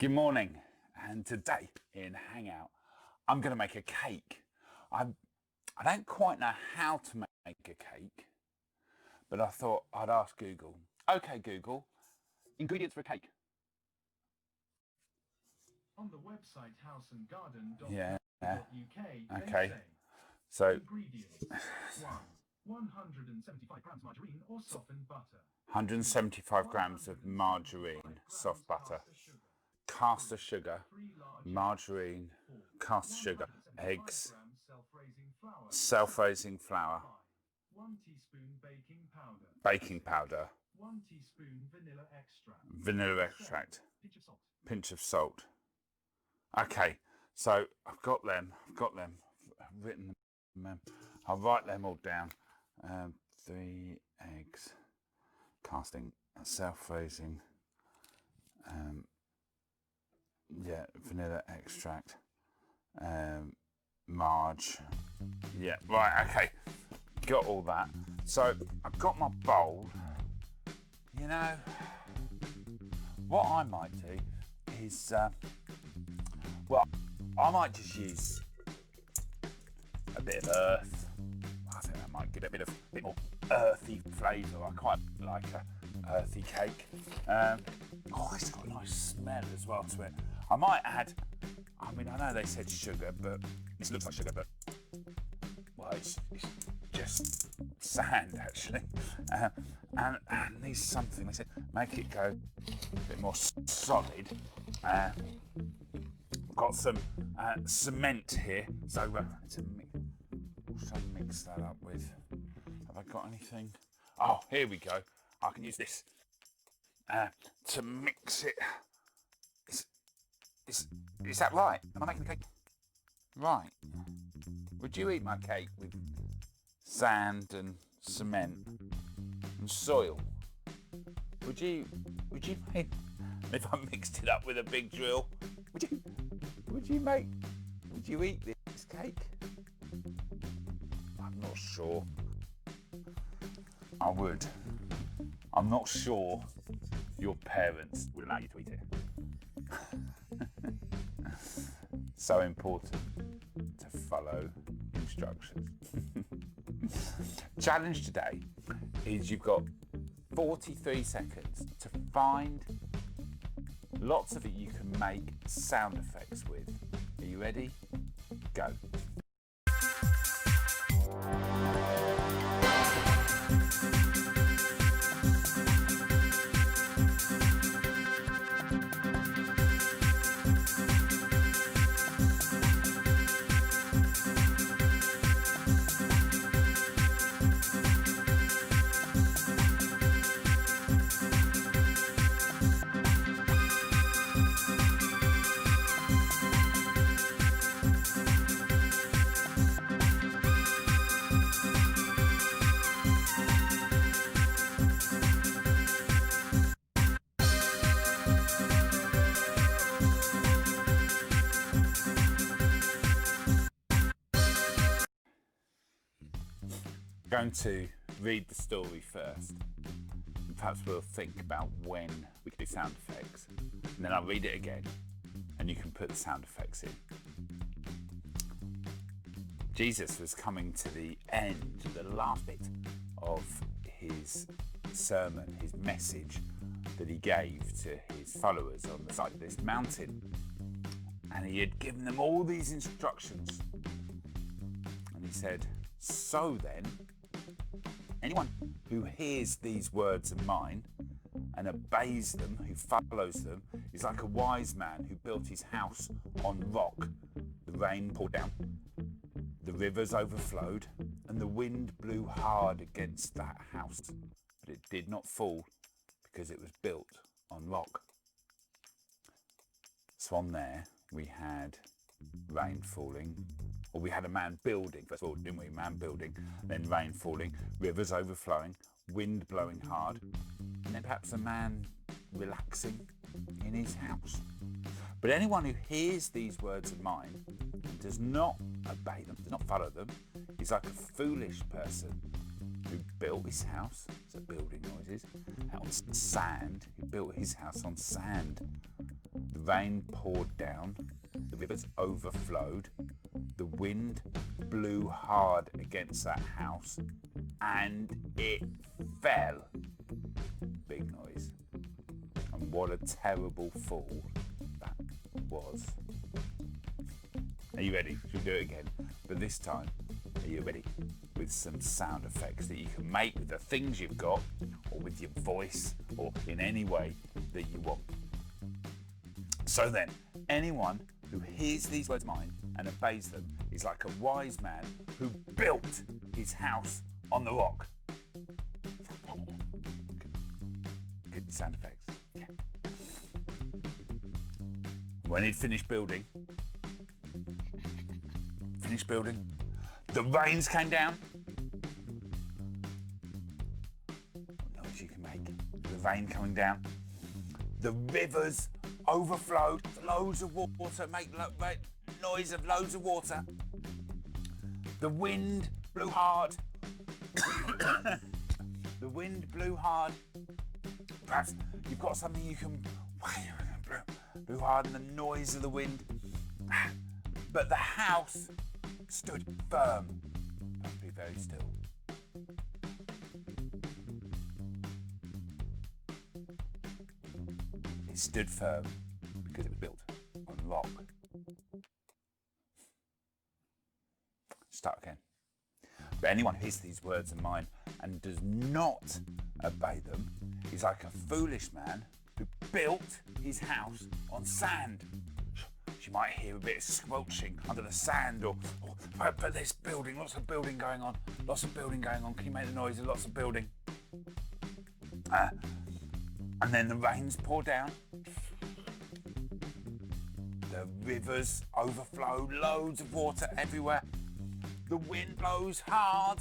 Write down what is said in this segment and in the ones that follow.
Good morning, and today in Hangout I'm going to make a cake. I don't quite know how to make a cake, but I thought I'd ask Google. Okay Google, ingredients for a cake. On the website houseandgarden.co.uk, Yeah. they Okay. say, So ingredients: 1. 175 grams margarine or softened butter. 175 grams of margarine, soft butter, caster sugar, margarine, caster sugar, eggs, self-raising flour, 1 teaspoon baking powder, 1 teaspoon vanilla extract, pinch of salt. Okay, so I've got them, I've written them, I'll write them all down. 3 eggs, casting, self-raising, vanilla extract, marge. Yeah, right, okay, got all that. So I've got my bowl. You know, what I might do is, I might just use a bit of earth. I think that might give it a bit more earthy flavour. I quite like a earthy cake. It's got a nice smell as well to it. I might add, I know they said sugar, but this looks like sugar, but it's just sand actually. And needs something, they said, make it go a bit more solid. Got some cement here, so what should I mix that up with? Have I got anything? Oh, here we go. I can use this to mix it. Is that right? Am I making the cake right? Would you eat my cake with sand and cement and soil? Would you make, if I mixed it up with a big drill? Would you eat this cake? I'm not sure. I would. I'm not sure your parents would allow you to eat it. So important to follow instructions. Challenge today is you've got 43 seconds to find lots of it you can make sound effects with. Are you ready? Go. Going to read the story first. Perhaps we'll think about when we can do sound effects, and then I'll read it again and you can put the sound effects in. Jesus was coming to the end, the last bit of his sermon, his message that he gave to his followers on the side of this mountain, and he had given them all these instructions, and he said, so then, anyone who hears these words of mine and obeys them, who follows them, is like a wise man who built his house on rock. The rain poured down, the rivers overflowed, and the wind blew hard against that house, but it did not fall because it was built on rock. So on there we had rain falling, or we had a man building, first of all, didn't we? Man building, then rain falling, rivers overflowing, wind blowing hard, and then perhaps a man relaxing in his house. But anyone who hears these words of mine and does not obey them, does not follow them, is like a foolish person who built his house, so building noises, on sand. He built his house on sand. The rain poured down, the rivers overflowed, the wind blew hard against that house, and it fell. Big noise. And what a terrible fall that was. Are you ready? Should we do it again? But this time, are you ready? With some sound effects that you can make with the things you've got, or with your voice, or in any way that you want. So then, anyone who hears these words of mine and obeys them is like a wise man who built his house on the rock. Good sound effects. Yeah. When he'd finished building, the rains came down. What noise you can make? The rain coming down. The rivers overflowed. Loads of water, make noise of loads of water. The wind blew hard. The wind blew hard. Perhaps you've got something you can blew hard, and the noise of the wind. But the house stood firm. Don't be very still. It stood firm because it was built on rock. Start again. But anyone who hears these words of mine and does not obey them is like a foolish man who built his house on sand. You might hear a bit of squelching under the sand, but there's building, lots of building going on. Can you make the noise of lots of building? And then the rains pour down. The rivers overflow, loads of water everywhere. The wind blows hard.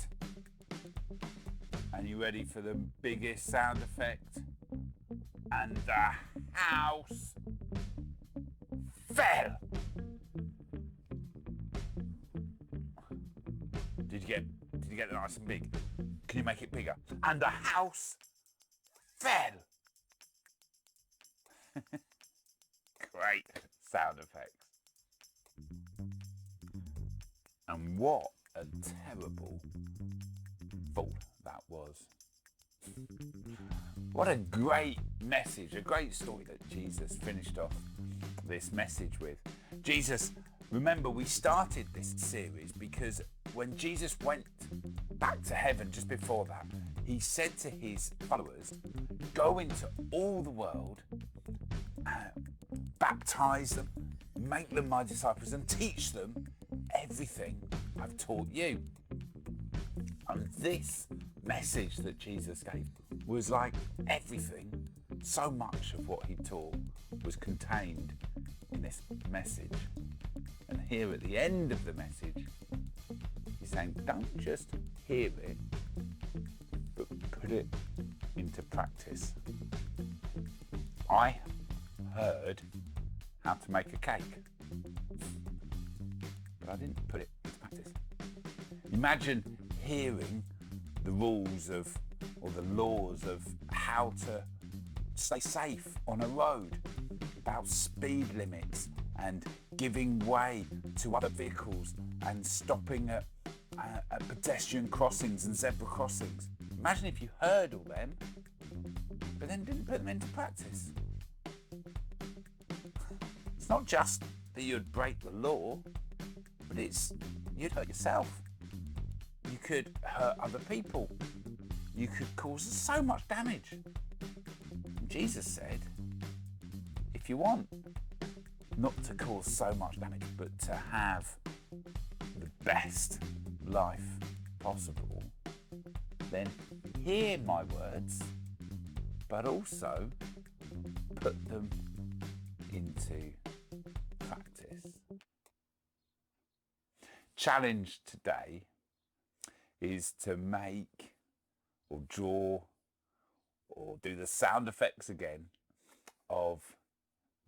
And you ready for the biggest sound effect? And the house fell. Did you get it nice and big? Can you make it bigger? And the house fell. Great sound effects. And what a terrible fall that was. What a great message, a great story that Jesus finished off this message with. Jesus, remember, we started this series because when Jesus went back to heaven just before that, he said to his followers, go into all the world, baptize them, make them my disciples, and teach them everything I've taught you. And this message that Jesus gave was like everything. So much of what he taught was contained in this message. And here at the end of the message, he's saying, don't just hear it, but put it into practice. I heard how to make a cake, but I didn't put it into practice. Imagine hearing the rules of, or the laws of how to stay safe on a road, about speed limits and giving way to other vehicles and stopping at pedestrian crossings and zebra crossings. Imagine if you heard all them, but then didn't put them into practice. It's not just that you'd break the law, but you'd hurt yourself. You could hurt other people. You could cause so much damage. Jesus said, if you want not to cause so much damage, but to have the best life possible, then hear my words, but also put them into practice. Challenge today is to make or draw or do the sound effects again of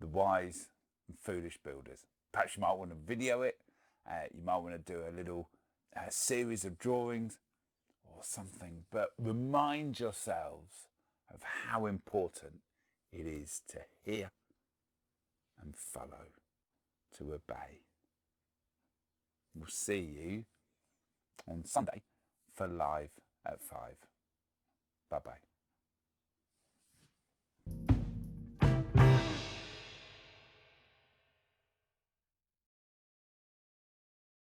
the wise and foolish builders. Perhaps you might want to video it. You might want to do a little series of drawings or something, but remind yourselves of how important it is to hear and follow, to obey. We'll see you on Sunday for Live at 5. Bye-bye.